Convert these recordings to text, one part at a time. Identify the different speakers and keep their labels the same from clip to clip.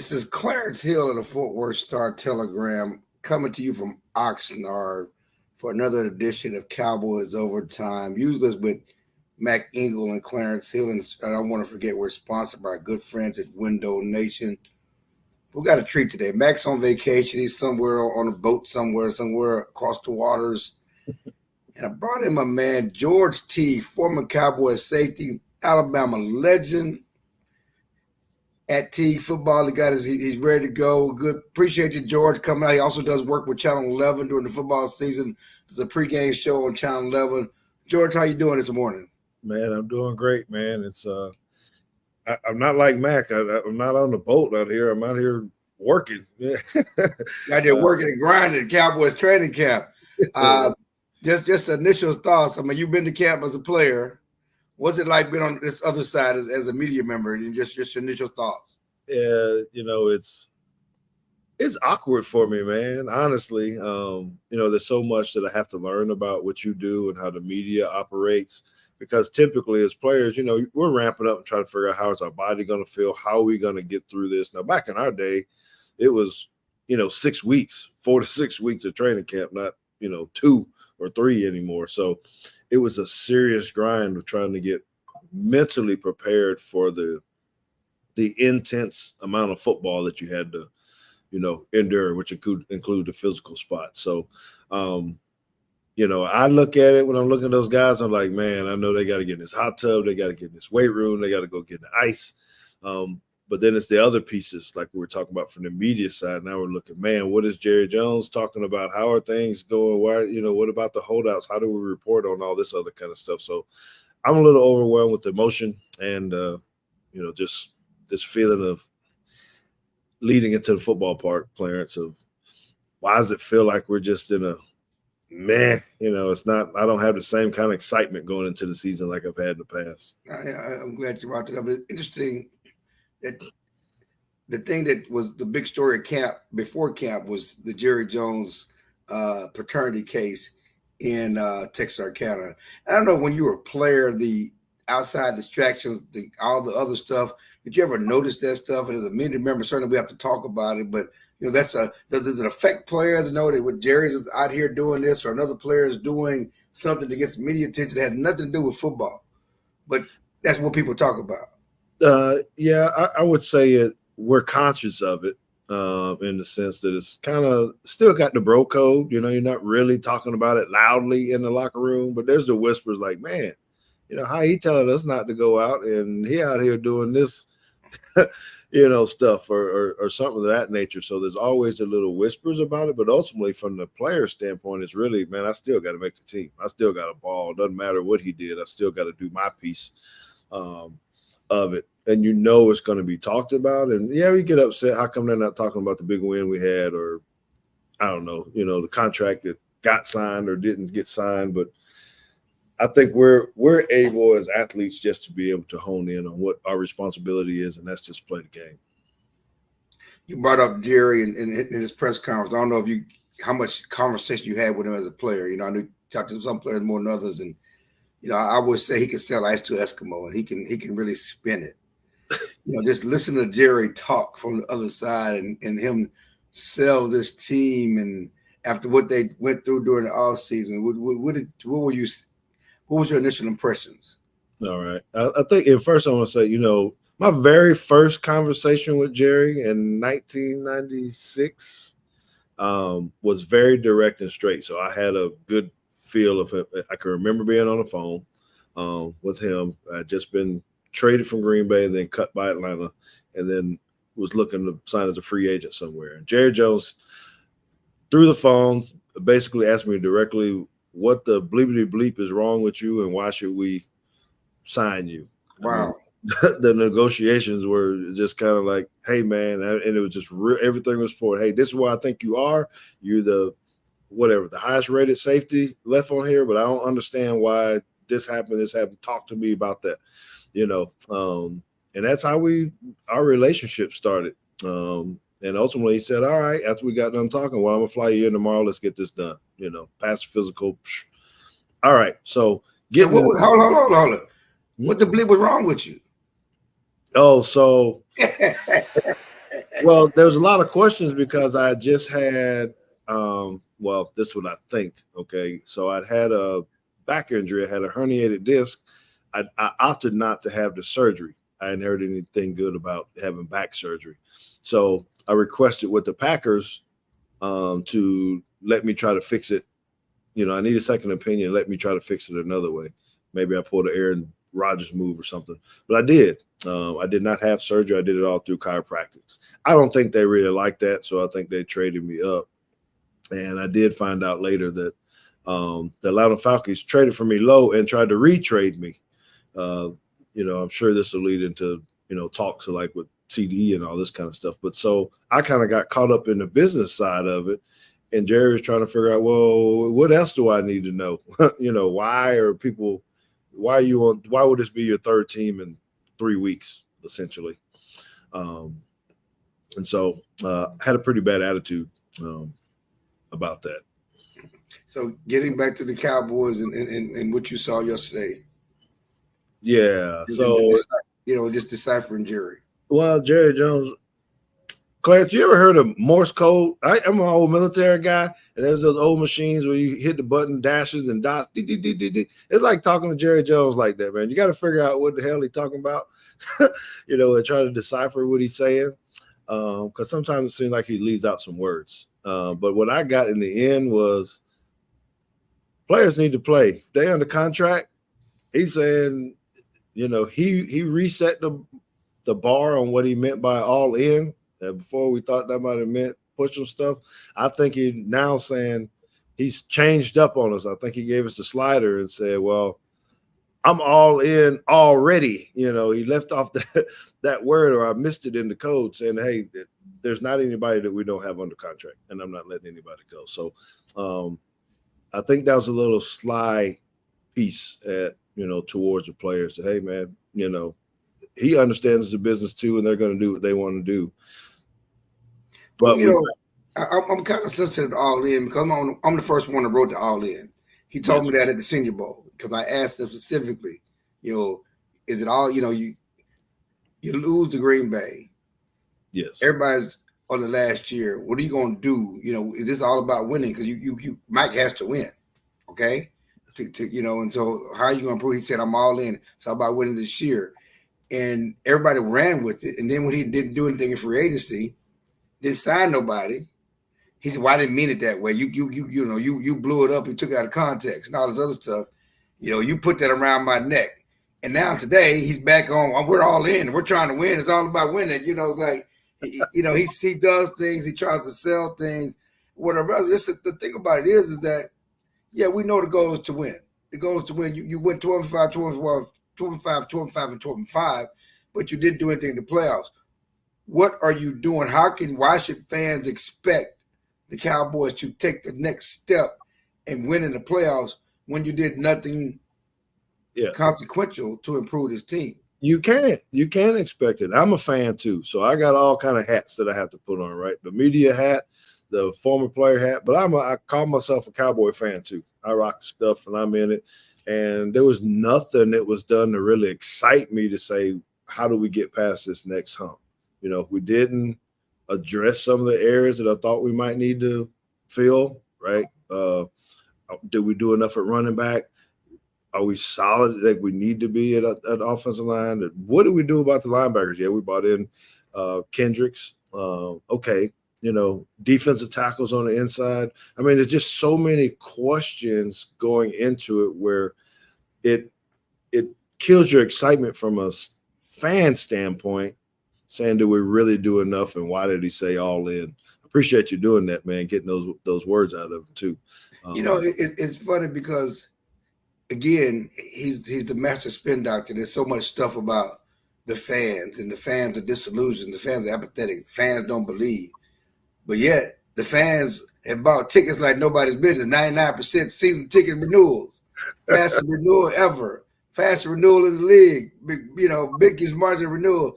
Speaker 1: This is Clarence Hill of the Fort Worth Star-Telegram coming to you from Oxnard for another edition of Cowboys Overtime. Usually with Mac Engel and Clarence Hill, and I don't want to forget we're sponsored by our good friends at Window Nation. We got a treat today. Mac's on vacation. He's somewhere on a boat somewhere across the waters. And I brought in my man, George T., former Cowboys safety, Alabama legend. At T football, he's ready to go. Good, appreciate you, George, coming out. He also does work with Channel 11 during the football season. There's a pregame show on Channel 11. George, how you doing this morning?
Speaker 2: Man, I'm doing great, man. It's I'm not like Mac. I'm not on the boat out here. I'm out here working. Yeah.
Speaker 1: Out there working and grinding at Cowboys training camp. Just initial thoughts. I mean, you've been to camp as a player. What's it like being on this other side as a media member, and just your initial thoughts?
Speaker 2: Yeah, it's awkward for me, man. Honestly, there's so much that I have to learn about what you do and how the media operates. Because typically, as players, we're ramping up and trying to figure out how is our body going to feel, how are we going to get through this. Now, back in our day, it was 6 weeks, 4 to 6 weeks of training camp, not 2 or 3 anymore. So it was a serious grind of trying to get mentally prepared for the intense amount of football that you had to, endure, which include the physical spot. So, I look at it when I'm looking at those guys, I'm like, man, I know they got to get in this hot tub. They got to get in this weight room. They got to go get in the ice. But then it's the other pieces, like we were talking about from the media side. Now we're looking, man, what is Jerry Jones talking about? How are things going? Why, what about the holdouts? How do we report on all this other kind of stuff? So I'm a little overwhelmed with emotion and, just this feeling of leading into the football park, Clarence, of why does it feel like we're just in a it's not, I don't have the same kind of excitement going into the season like I've had in the past.
Speaker 1: I'm glad you brought it up. It's interesting that the thing that was the big story at camp, before camp, was the Jerry Jones paternity case in Texarkana. I don't know, when you were a player, the outside distractions, all the other stuff, did you ever notice that stuff? And as a media member, certainly we have to talk about it, but does it affect players to know that when Jerry's is out here doing this or another player is doing something that gets media attention that has nothing to do with football? But that's what people talk about.
Speaker 2: I would say we're conscious of it in the sense that it's kind of still got the bro code. You're not really talking about it loudly in the locker room, but there's the whispers like, man, how he telling us not to go out and he out here doing this, stuff or something of that nature. So there's always a little whispers about it, but ultimately from the player standpoint, it's really, man, I still got to make the team. I still got a ball. Doesn't matter what he did. I still got to do my piece of it. And it's going to be talked about. And yeah, we get upset. How come they're not talking about the big win we had? Or I don't know, the contract that got signed or didn't get signed. But I think we're able as athletes just to be able to hone in on what our responsibility is, and that's just play the game.
Speaker 1: You brought up Jerry in his press conference. I don't know how much conversation you had with him as a player. I knew you talked to some players more than others, and I would say he can sell ice to Eskimo, and he can really spin it. Just listen to Jerry talk from the other side and him sell this team, and after what they went through during the off season, what was your initial impressions?
Speaker 2: All right. I think at first I want to say, my very first conversation with Jerry in 1996 was very direct and straight. So I had a good feel of it. I can remember being on the phone with him. I'd just been traded from Green Bay, then cut by Atlanta, and then was looking to sign as a free agent somewhere. And Jerry Jones, through the phone, basically asked me directly, what the bleepity bleep is wrong with you and why should we sign you?
Speaker 1: Wow.
Speaker 2: The negotiations were just kind of like, hey, man, and it was just everything was for it. Hey, this is where I think you are. You're the highest rated safety left on here, but I don't understand why this happened. Talk to me about that, and that's how our relationship started. And ultimately he said, all right, after we got done talking, well, I'm gonna fly you in tomorrow. Let's get this done. Pass the physical. All right. So
Speaker 1: hold on. What the bleep was wrong with you?
Speaker 2: Oh, so Well, there was a lot of questions because I just had, well, this is what I think. Okay. So I'd had a back injury, I had a herniated disc. I opted not to have the surgery. I hadn't heard anything good about having back surgery. So I requested with the Packers to let me try to fix it. I need a second opinion. Let me try to fix it another way. Maybe I pulled an Aaron Rodgers move or something, but I did. I did not have surgery. I did it all through chiropractics. I don't think they really like that, so I think they traded me up. And I did find out later that the Atlanta Falcons traded for me low and tried to retrade me. I'm sure this will lead into talks like with CD and all this kind of stuff. But so I kind of got caught up in the business side of it, and Jerry was trying to figure out, well, what else do I need to know? Why are people? Why would this be your third team in 3 weeks, essentially? And so had a pretty bad attitude about that.
Speaker 1: So getting back to the Cowboys and what you saw yesterday.
Speaker 2: Yeah. So
Speaker 1: just deciphering Jerry.
Speaker 2: Well, Jerry Jones. Clarence, you ever heard of Morse code? I'm an old military guy, and there's those old machines where you hit the button, dashes and dots. It's like talking to Jerry Jones like that, man. You got to figure out what the hell he's talking about, and try to decipher what he's saying. Because sometimes it seems like he leaves out some words. But what I got in the end was players need to play. If they're under contract, he's saying, he reset the bar on what he meant by all in. Before we thought that might have meant push some stuff. I think he's now saying he's changed up on us. I think he gave us the slider and said, well, I'm all in already. He left off that word, or I missed it in the code, saying, hey, there's not anybody that we don't have under contract, and I'm not letting anybody go. So I think that was a little sly piece towards the players. Hey, man, he understands the business too, and they're going to do what they want to do. But
Speaker 1: I'm kind of sensitive to all in because I'm the first one that wrote the all in. He told me that at the Senior Bowl because I asked him specifically, is it all, you lose to Green Bay.
Speaker 2: Yes.
Speaker 1: Everybody's on the last year. What are you going to do? Is this all about winning? Because Mike has to win. Okay. And so how are you going to prove? He said, I'm all in. It's all about winning this year. And everybody ran with it. And then when he didn't do anything in free agency, didn't sign nobody. He said, "Well, I didn't mean it that way. You blew it up. You took it out of context and all this other stuff. You put that around my neck. And now today he's back on. We're all in. We're trying to win. It's all about winning. It's like, he does things. He tries to sell things. Whatever else. The thing about it is that, yeah, we know the goal is to win. The goal is to win. You went 12-5, 12-5, and 12-5, but you didn't do anything in the playoffs. What are you doing? Why should fans expect the Cowboys to take the next step and win in the playoffs when you did nothing consequential to improve this team?
Speaker 2: You can't expect it. I'm a fan too, so I got all kind of hats that I have to put on, right? The media hat, the former player hat, but I call myself a Cowboy fan too. I rock stuff and I'm in it, and there was nothing that was done to really excite me to say, how do we get past this next hump? We didn't address some of the areas that I thought we might need to fill, right? Did we do enough at running back? Are we solid like we need to be at offensive line? What do we do about the linebackers? Yeah, we brought in Kendricks. Okay, defensive tackles on the inside. I mean, there's just so many questions going into it where it kills your excitement from a fan standpoint, saying, did we really do enough, and why did he say all in? Appreciate you doing that, man, getting those words out of him too.
Speaker 1: It's funny because, again, he's the master spin doctor. There's so much stuff about the fans, and the fans are disillusioned. The fans are apathetic. Fans don't believe. But yet, the fans have bought tickets like nobody's business, 99% season ticket renewals. Fastest renewal ever. Fastest renewal in the league. Biggest margin renewal.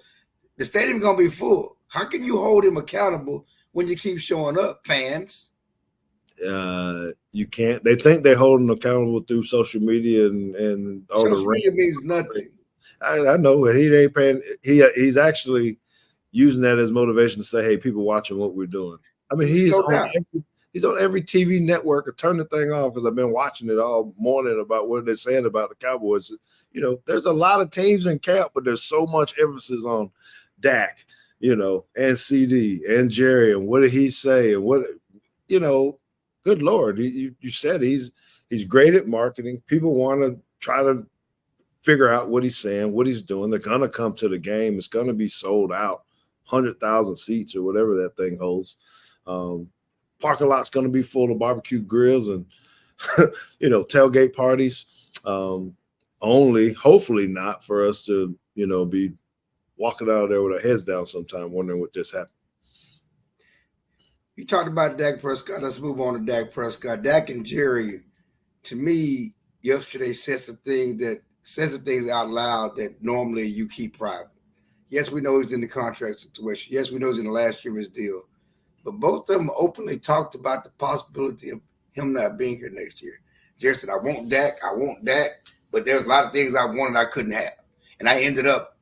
Speaker 1: The stadium's going to be full. How can you hold him accountable when you keep showing up, fans?
Speaker 2: You can't. They think they hold him accountable through social media and all
Speaker 1: social media means nothing.
Speaker 2: I know, and he ain't paying. He's actually using that as motivation to say, hey, people watching what we're doing. I mean,
Speaker 1: No doubt.
Speaker 2: he's on every TV network. Or turn the thing off because I've been watching it all morning about what they're saying about the Cowboys. You know, there's a lot of teams in camp, but there's so much emphasis on Dak, you know, and CD and Jerry and what did he say and what, you know, good Lord, you said he's great at marketing. People want to try to figure out what he's saying, what he's doing. They're gonna come to the game. It's gonna be sold out, 100,000 seats or whatever that thing holds. Parking lot's gonna be full of barbecue grills and you know, tailgate parties. Only, hopefully not for us to, you know, be walking out of there with our heads down sometime wondering what just happened.
Speaker 1: You talked about Dak Prescott. Let's move on to Dak Prescott. Dak and Jerry, to me, yesterday said some things out loud that normally you keep private. Yes, we know he's in the contract situation. Yes, we know he's in the last year of his deal. But both of them openly talked about the possibility of him not being here next year. Jerry said, I want Dak, but there's a lot of things I wanted I couldn't have. And I ended up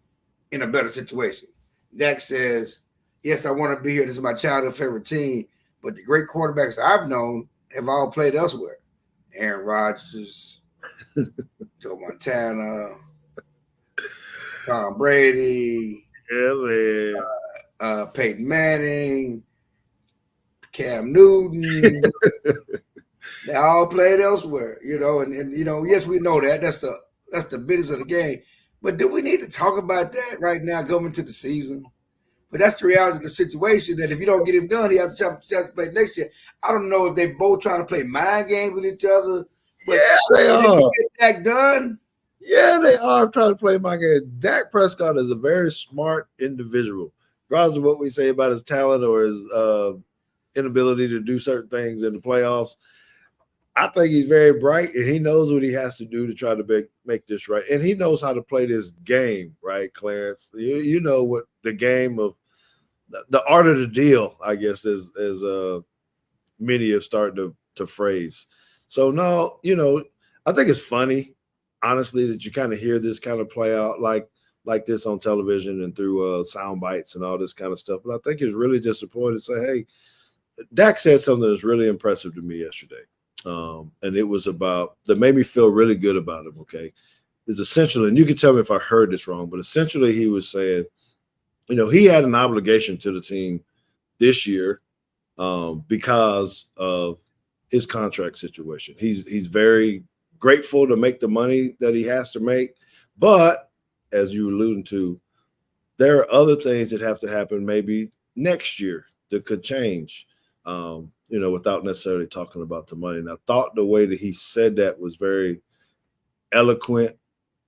Speaker 1: in a better situation. Dak says, yes, I want to be here. This is my childhood favorite team. But the great quarterbacks I've known have all played elsewhere. Aaron Rodgers, Joe Montana, Tom Brady, Peyton Manning, Cam Newton. They all played elsewhere, you know, and you know, yes, we know that. That's the business of the game. But do we need to talk about that right now going into the season? But that's the reality of the situation, that if you don't get him done, he has a chance to play next year. I don't know if they both trying to play mind games with each other. But
Speaker 2: yeah, they are.
Speaker 1: Get Dak done.
Speaker 2: Yeah, they are trying to play my game. Dak Prescott is a very smart individual. Regardless of what we say about his talent or his inability to do certain things in the playoffs, I think he's very bright, and he knows what he has to do to try to make this right. And he knows how to play this game, right, Clarence? You know what the game of the art of the deal, I guess, is many have started to phrase. So no, you know, I think it's funny, honestly, that you kind of hear this kind of play out like this on television and through sound bites and all this kind of stuff. But I think it's really disappointing to say, hey, Dak said something that was really impressive to me yesterday. And it was about that made me feel really good about him. Okay. It's essentially, and you can tell me if I heard this wrong, but essentially he was saying, you know, he had an obligation to the team this year because of his contract situation. He's very grateful to make the money that he has to make. But as you alluded to, there are other things that have to happen maybe next year that could change, you know, without necessarily talking about the money. And I thought the way that he said that was very eloquent.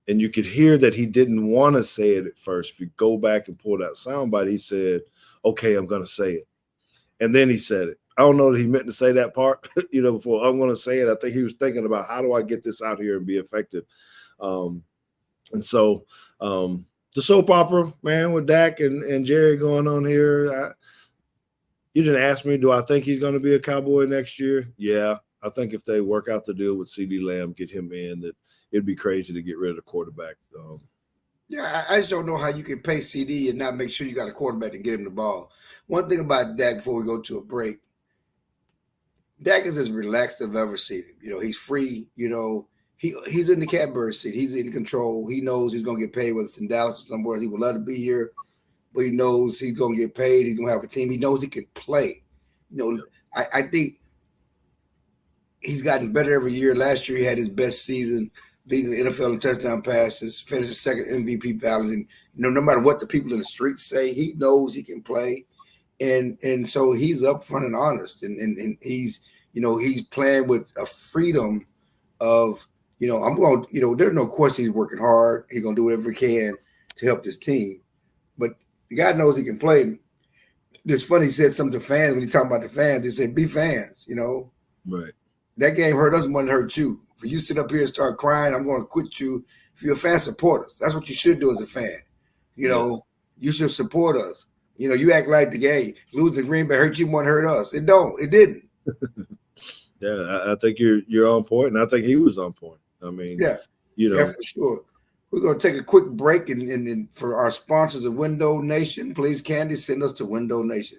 Speaker 2: And you could hear that he didn't want to say it at first. If you go back and pull that soundbite, he said, okay, I'm going to say it. And then he said it. I don't know that he meant to say that part, you know, before I'm going to say it. I think he was thinking about how do I get this out here and be effective. And so the soap opera, man, with Dak and Jerry going on here, you didn't ask me, do I think he's going to be a Cowboy next year? Yeah. I think if they work out the deal with CeeDee Lamb, get him in, that it'd be crazy to get rid of the quarterback.
Speaker 1: Yeah, I just don't know how you can pay CD and not make sure you got a quarterback to get him the ball. One thing about Dak before we go to a break, Dak is as relaxed as I've ever seen him. You know, he's free. You know, he's in the catbird seat. He's in control. He knows he's going to get paid, whether it's in Dallas or somewhere. He would love to be here, but he knows he's going to get paid. He's going to have a team. He knows he can play. You know, I think he's gotten better every year. Last year he had his best season, leading the NFL in touchdown passes, finished the second MVP ballot. And no matter what the people in the streets say, he knows he can play. And so he's upfront and honest. And he's, you know, he's playing with a freedom of, you know, I'm going, you know, there's no question he's working hard. He's going to do whatever he can to help this team. But the guy knows he can play. It's funny, he said something to fans when he talked about the fans. He said, be fans, you know.
Speaker 2: Right.
Speaker 1: That game hurt us more than it hurt you. For you to sit up here and start crying, I'm going to quit you. If you're a fan, support us. That's what you should do as a fan. You know, you should support us. You know, you act like the game. Losing to Green Bay hurt you more than hurt us. It don't. It didn't.
Speaker 2: Yeah, I think you're on point, and I think he was on point. I mean,
Speaker 1: yeah,
Speaker 2: you know,
Speaker 1: yeah, for sure. We're going to take a quick break, and for our sponsors of Window Nation, please, Candy, send us to Window Nation.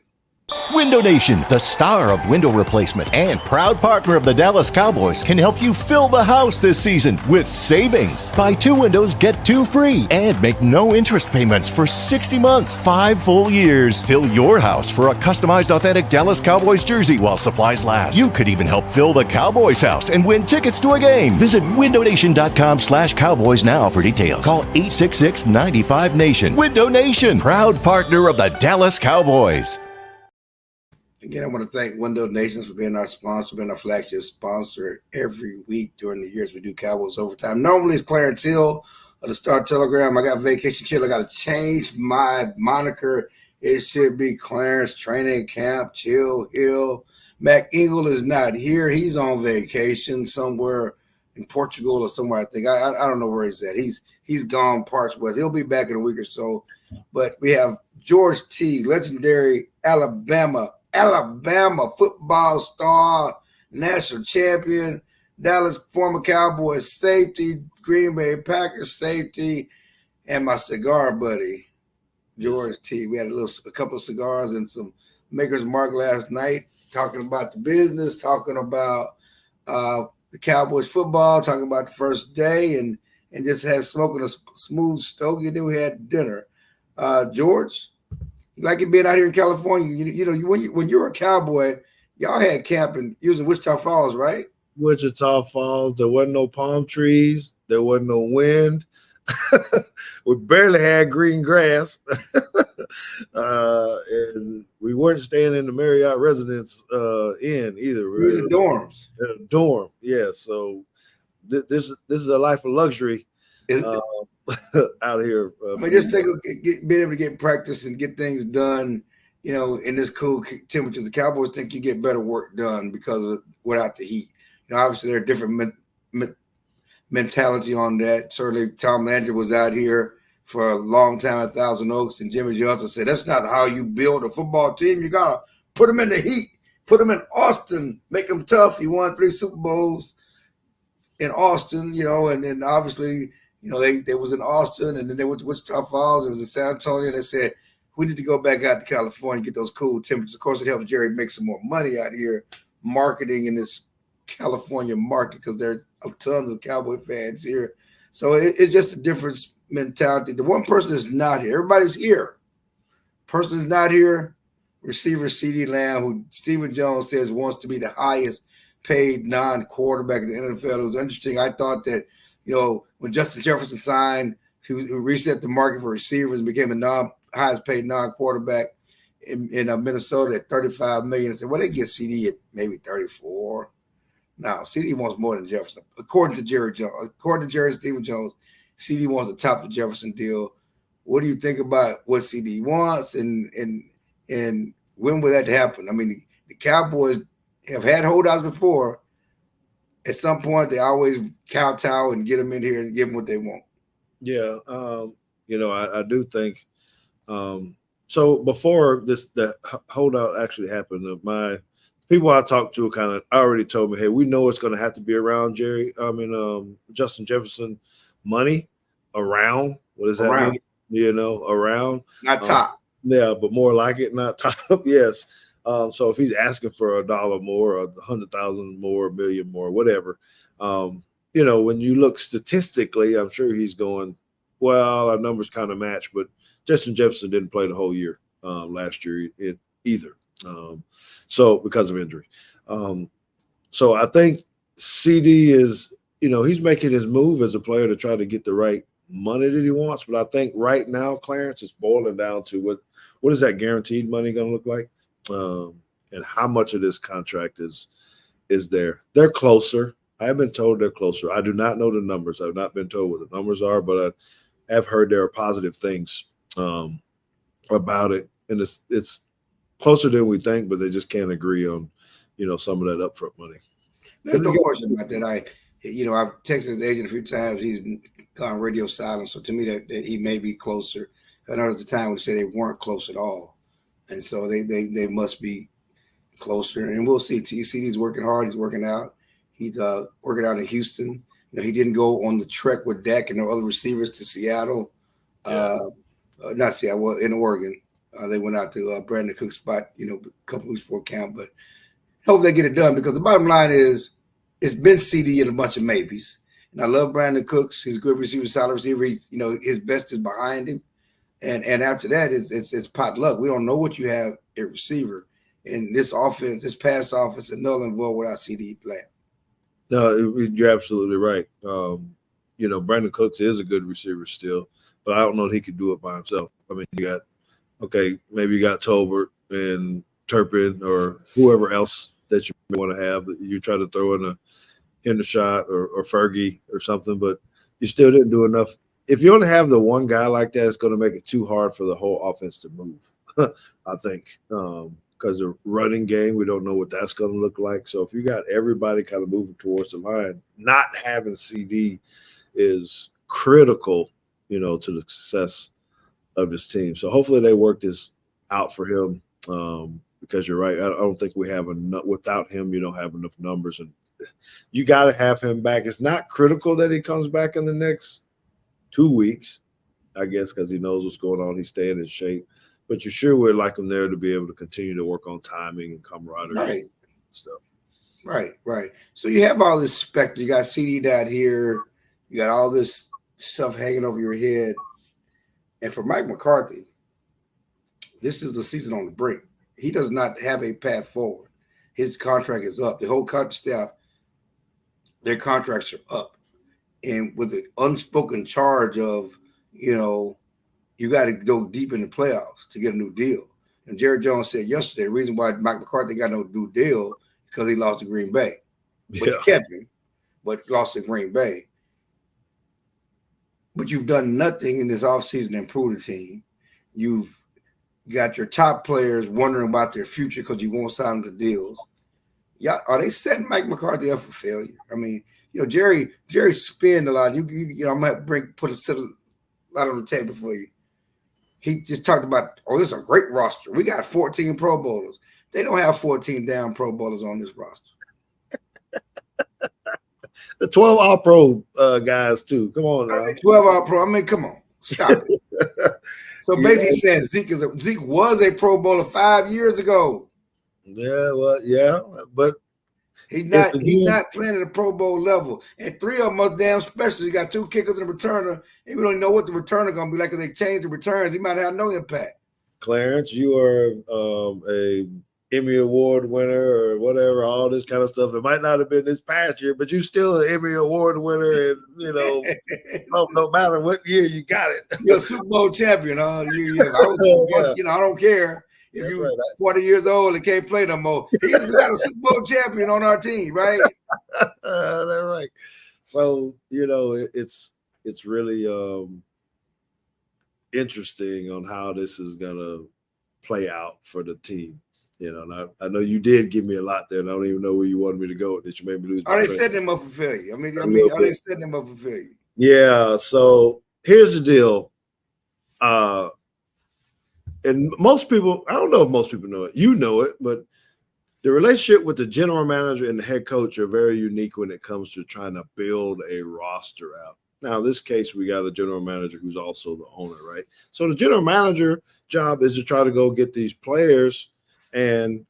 Speaker 3: Window Nation, the star of window replacement and proud partner of the Dallas Cowboys, can help you fill the house this season with savings. Buy 2 windows, get 2 free, and make no interest payments for 60 months, 5 full years. Fill your house for a customized authentic Dallas Cowboys jersey while supplies last. You could even help fill the Cowboys house and win tickets to a game. Visit windownation.com/Cowboys now for details. Call 866-95-NATION. Window Nation, proud partner of the Dallas Cowboys.
Speaker 1: Again, I want to thank Window Nations for being our sponsor, being our flagship sponsor every week during the years we do Cowboys Overtime. Normally, it's Clarence Hill of the Star Telegram. I got Vacation Chill. I got to change my moniker. It should be Clarence Training Camp Chill Hill. Mac Ingle is not here. He's on vacation somewhere in Portugal or somewhere, I think. I don't know where he's at. He's gone parts west. He'll be back in a week or so. But we have George T., legendary Alabama football star, national champion, Dallas former Cowboys safety, Green Bay Packers safety, and my cigar buddy, George T. We had a couple of cigars and some Maker's Mark last night, talking about the business, talking about the Cowboys football, talking about the first day, and just had smoking a smooth stogie. Then we had dinner. George, you like it being out here in California? When you were a Cowboy, y'all had camp in using Wichita Falls, right?
Speaker 2: Wichita Falls. There wasn't no palm trees. There wasn't no wind. We barely had green grass. And we weren't staying in the Marriott Residence Inn either.
Speaker 1: We were in the dorms.
Speaker 2: In a dorm, yeah. So this is a life of luxury. Out here.
Speaker 1: Just being able to get practice and get things done, in this cool temperature. The Cowboys think you get better work done because without the heat. Obviously there are different mentality on that. Certainly Tom Landry was out here for a long time at Thousand Oaks, and Jimmy Johnson said, that's not how you build a football team. You got to put them in the heat, put them in Austin, make them tough. He won 3 Super Bowls in Austin, and then obviously – they was in Austin, and then they went to Wichita Falls. It was in San Antonio. They said, we need to go back out to California, get those cool temperatures. Of course, it helps Jerry make some more money out here marketing in this California market because there's tons of Cowboy fans here. So it's just a different mentality. The one person that's not here, everybody's here. Person is not here, receiver CeeDee Lamb, who Stephen Jones says wants to be the highest paid non-quarterback in the NFL. It was interesting. I thought that, when Justin Jefferson signed to reset the market for receivers and became the highest paid non-quarterback in Minnesota at $35 million, I said, well, they get CeeDee at maybe 34. Now, CeeDee wants more than Jefferson. According to Jerry and Stephen Jones, CeeDee wants to top the Jefferson deal. What do you think about what CeeDee wants, and when will that happen? I mean, the Cowboys have had holdouts before. At some point, they always kowtow and get them in here and give them what they want.
Speaker 2: Yeah, I do think. So before the holdout actually happened, my people I talked to already told me, hey, we know it's going to have to be around Justin Jefferson money around. What does that mean? Around.
Speaker 1: Not top.
Speaker 2: Yeah, but more like it, not top. Yes. So if he's asking for $1 more, or 100,000 more, $1 million more, whatever, when you look statistically, I'm sure he's going, well, our numbers kind of match, but Justin Jefferson didn't play the whole year last year either. So because of injury. So I think CeeDee is, he's making his move as a player to try to get the right money that he wants. But I think right now, Clarence, it's boiling down to what is that guaranteed money going to look like? And how much of this contract is there. They're closer. I have been told they're closer. I do not know the numbers. I've not been told what the numbers are, but I have heard there are positive things about it. And it's closer than we think, but they just can't agree on, some of that upfront money.
Speaker 1: There's no question about that. I've texted his agent a few times. He's gone radio silent. So to me, that he may be closer. I know at the time we said they weren't close at all. And so they must be closer. And we'll see. CeeDee's working hard. He's working out. He's working out in Houston. He didn't go on the trek with Dak and the other receivers to Seattle. Not Seattle, well, in Oregon. They went out to Brandon Cook's spot, a couple weeks before camp. But hope they get it done, because the bottom line is it's been CeeDee and a bunch of maybes. And I love Brandon Cooks. He's a good receiver, solid receiver. His best is behind him. And after that, it's pot luck. We don't know what you have at receiver in this offense, this pass offense, and null and void without CeeDee Lamb.
Speaker 2: No, you're absolutely right. Brandon Cooks is a good receiver still, but I don't know if he could do it by himself. I mean, maybe you got Tolbert and Turpin or whoever else that you want to have that you try to throw in the shot or Fergie or something, but you still didn't do enough. If you only have the one guy like that, it's going to make it too hard for the whole offense to move, I think, because the running game, we don't know what that's going to look like. So if you got everybody kind of moving towards the line, not having CeeDee is critical, to the success of his team. So hopefully they work this out for him, because you're right. I don't think we have enough. Without him, you don't have enough numbers, and you got to have him back. It's not critical that he comes back in the next 2 weeks, I guess, because he knows what's going on. He's staying in shape, but you sure would like him there to be able to continue to work on timing and camaraderie and stuff.
Speaker 1: Right. So you have all this specter. You got CeeDee down here. You got all this stuff hanging over your head. And for Mike McCarthy, this is the season on the brink. He does not have a path forward. His contract is up. The whole coaching staff, their contracts are up. And with the unspoken charge of, you got to go deep in the playoffs to get a new deal. And Jerry Jones said yesterday, the reason why Mike McCarthy got no new deal because he lost to Green Bay. But you kept him, but lost to Green Bay. But you've done nothing in this offseason to improve the team. You've got your top players wondering about their future because you won't sign them to deals. Yeah, are they setting Mike McCarthy up for failure? I mean, Jerry spent a lot. I might put a lot on the table for you. He just talked about, this is a great roster. We got 14 Pro Bowlers. They don't have 14 damn Pro Bowlers on this roster.
Speaker 2: The 12 All-Pro guys, too. Come on now.
Speaker 1: 12 All-Pro. Come on. Stop it. So basically saying Zeke was a Pro Bowler 5 years ago.
Speaker 2: Yeah, well, yeah, but
Speaker 1: he's not playing at a Pro Bowl level. And 3 of them are damn special. You got 2 kickers and a returner. And we don't know what the returner going to be like if they change the returns. He might have no impact.
Speaker 2: Clarence, you are a Emmy Award winner or whatever, all this kind of stuff. It might not have been this past year, but you're still an Emmy Award winner, and no matter what year you got it.
Speaker 1: You're a Super Bowl champion, huh? I don't care if you're 40 years old and can't play no more. We got a Super Bowl champion on our team, right?
Speaker 2: That's right. So it's really interesting on how this is gonna play out for the team. And I know you did give me a lot there, and I don't even know where you wanted me to go. That you made me lose.
Speaker 1: Are they setting him up for failure? I mean, are they setting him up for failure?
Speaker 2: Yeah. So here's the deal. And most people, I don't know if most people know it. You know it, but the relationship with the general manager and the head coach are very unique when it comes to trying to build a roster out. Now, in this case, we got a general manager who's also the owner, right? So the general manager job is to try to go get these players and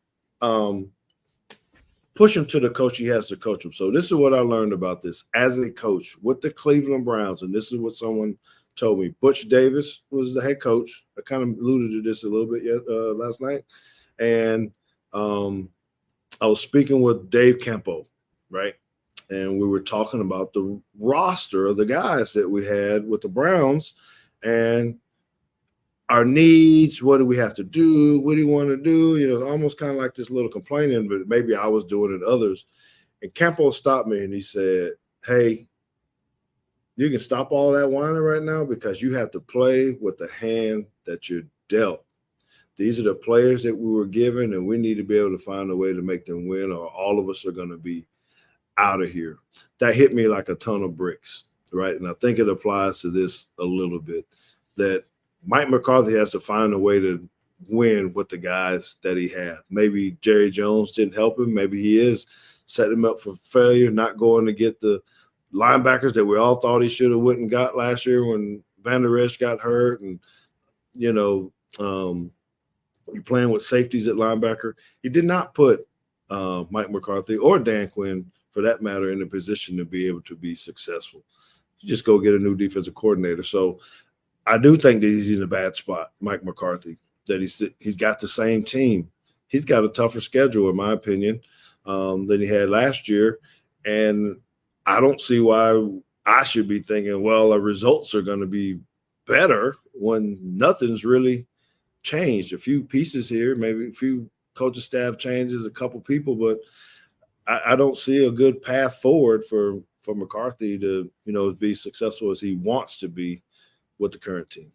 Speaker 2: push him to the coach he has to coach them. So this is what I learned about this as a coach with the Cleveland Browns, and this is what someone told me. Butch Davis was the head coach. I kind of alluded to this a little bit last night. And I was speaking with Dave Campo, right? And we were talking about the roster of the guys that we had with the Browns and our needs. What do we have to do? What do you want to do? It's almost kind of like this little complaining, but maybe I was doing it others. And Campo stopped me and he said, hey, you can stop all that whining right now because you have to play with the hand that you're dealt. These are the players that we were given, and we need to be able to find a way to make them win, or all of us are going to be out of here. That hit me like a ton of bricks, right? And I think it applies to this a little bit, that Mike McCarthy has to find a way to win with the guys that he has. Maybe Jerry Jones didn't help him. Maybe he is setting him up for failure, not going to get the linebackers that we all thought he should have went and got last year when Van Der Esch got hurt, and you're playing with safeties at linebacker. He did not put Mike McCarthy or Dan Quinn, for that matter, in a position to be able to be successful. You just go get a new defensive coordinator. So I do think that he's in a bad spot, Mike McCarthy, that he's got the same team. He's got a tougher schedule, in my opinion, than he had last year. And I don't see why I should be thinking, well, the results are going to be better when nothing's really changed. A few pieces here, maybe a few coaching staff changes, a couple people, but I don't see a good path forward for McCarthy to, be successful as he wants to be with the current team.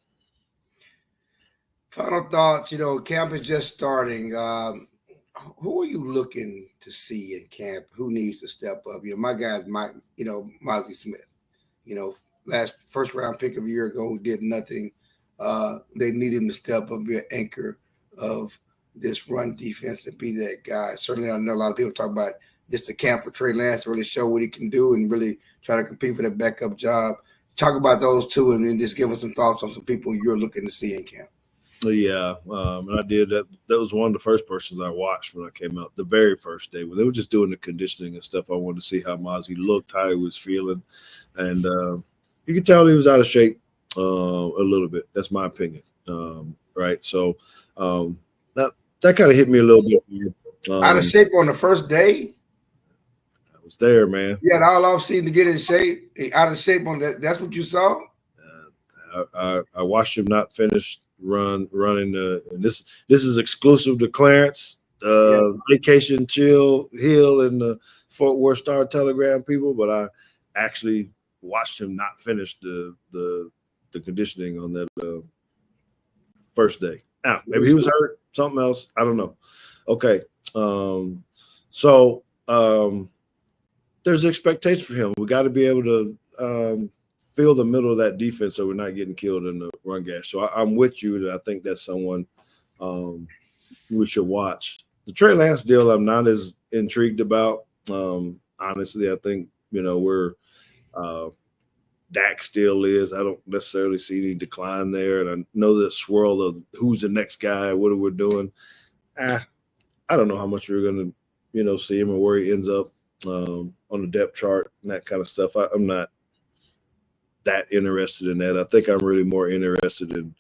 Speaker 1: Final thoughts, camp is just starting. Who are you looking to see in camp? Who needs to step up? My guy's Mozzie Smith. First round pick of a year ago who did nothing. They need him to step up, be an anchor of this run defense and be that guy. Certainly, I know a lot of people talk about this the camp for Trey Lance to really show what he can do and really try to compete for that backup job. Talk about those two and then just give us some thoughts on some people you're looking to see in camp.
Speaker 2: Yeah, and I did that. That was one of the first persons I watched when I came out the very first day when they were just doing the conditioning and stuff. I wanted to see how Mozzie looked, how he was feeling, and you could tell he was out of shape a little bit. That's my opinion, right? So that kind of hit me a little bit.
Speaker 1: Out of shape on the first day.
Speaker 2: I was there, man.
Speaker 1: You had all off season to get in shape. Out of shape on that. That's what you saw.
Speaker 2: I watched him not finish running. And this is exclusive to Clarence, Vacation Chill Hill, and the Fort Worth Star Telegram people. But I actually watched him not finish the conditioning on that first day. Now, maybe he was hurt, something else. I don't know. Okay. So there's expectation for him. We got to be able to fill the middle of that defense so we're not getting killed in the run gash. So I'm with you that I think that's someone we should watch. The Trey Lance deal I'm not as intrigued about. Honestly, I think, we're Dak still is. I don't necessarily see any decline there. And I know the swirl of who's the next guy, what are we doing. I don't know how much we're going to, see him or where he ends up on the depth chart and that kind of stuff. I'm not that interested in that. I think I'm really more interested in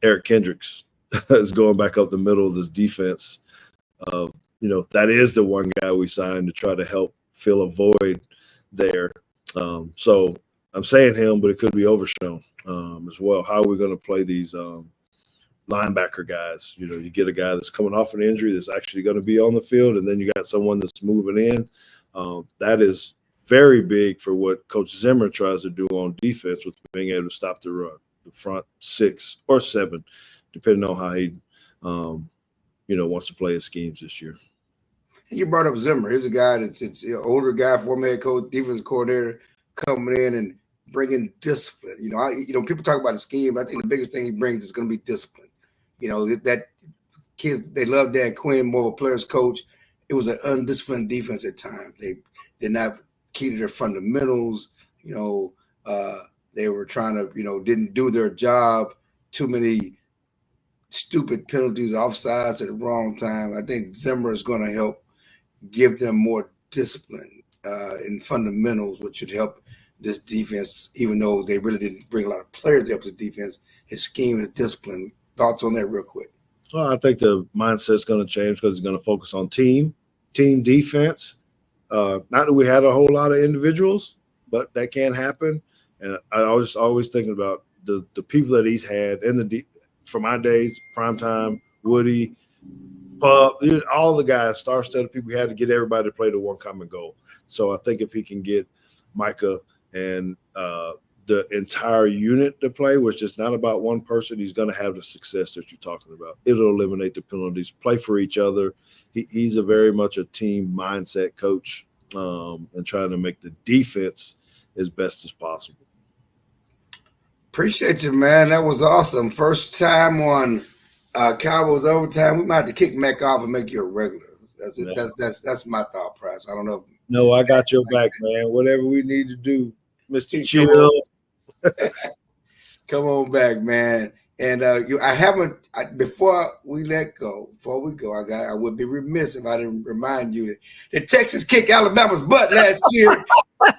Speaker 2: Eric Kendricks is going back up the middle of this defense. That is the one guy we signed to try to help fill a void there. So I'm saying him, but it could be overshown as well. How are we going to play these linebacker guys? You get a guy that's coming off an injury that's actually going to be on the field, and then you got someone that's moving in. That is very big for what Coach Zimmer tries to do on defense with being able to stop the run, the front 6 or 7, depending on how he, wants to play his schemes this year.
Speaker 1: You brought up Zimmer. He's a guy that's an older guy, former head coach, defensive coordinator, coming in and bringing discipline. People talk about the scheme. I think the biggest thing he brings is going to be discipline. That kids, they love Dan Quinn, more of a player's coach. It was an undisciplined defense at times. They did not key to their fundamentals. They were trying to, didn't do their job. Too many stupid penalties, offsides at the wrong time. I think Zimmer is going to help give them more discipline in fundamentals, which should help this defense, even though they really didn't bring a lot of players to help this defense. His scheme and discipline. Thoughts on that real quick?
Speaker 2: Well, I think the mindset's going to change because it's going to focus on team defense. Not that we had a whole lot of individuals, but that can happen. And I was always thinking about the people that he's had from my days, Primetime, Woody, Pub, all the guys, star-studded people. We had to get everybody to play to one common goal. So I think if he can get Micah and the entire unit to play, which is not about one person, he's going to have the success that you're talking about. It'll eliminate the penalties, play for each other. He's a very much a team mindset coach and trying to make the defense as best as possible.
Speaker 1: Appreciate you, man. That was awesome. First time on Cowboys Overtime. We might have to kick Mac off and make you a regular. That's my thought process. I don't know.
Speaker 2: No, I got your back, man. Whatever we need to do, Mr.
Speaker 1: Come
Speaker 2: Chill.
Speaker 1: Come on back, man. And before we go, I would be remiss if I didn't remind you that Texas kicked Alabama's butt last year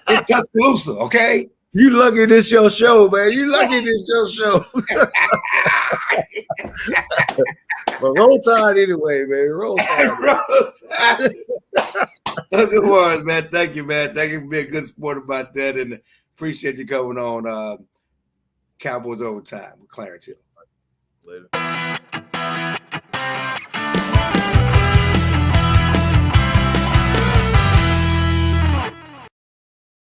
Speaker 1: in Tuscaloosa. Okay.
Speaker 2: You lucky this your show, man. You lucky this your show. But roll tide anyway, man. Roll tide.
Speaker 1: Roll tide. Good words, man. Thank you, man. Thank you for being a good sport about that, and appreciate you coming on Cowboys Overtime with Clarence Hill.
Speaker 2: Later.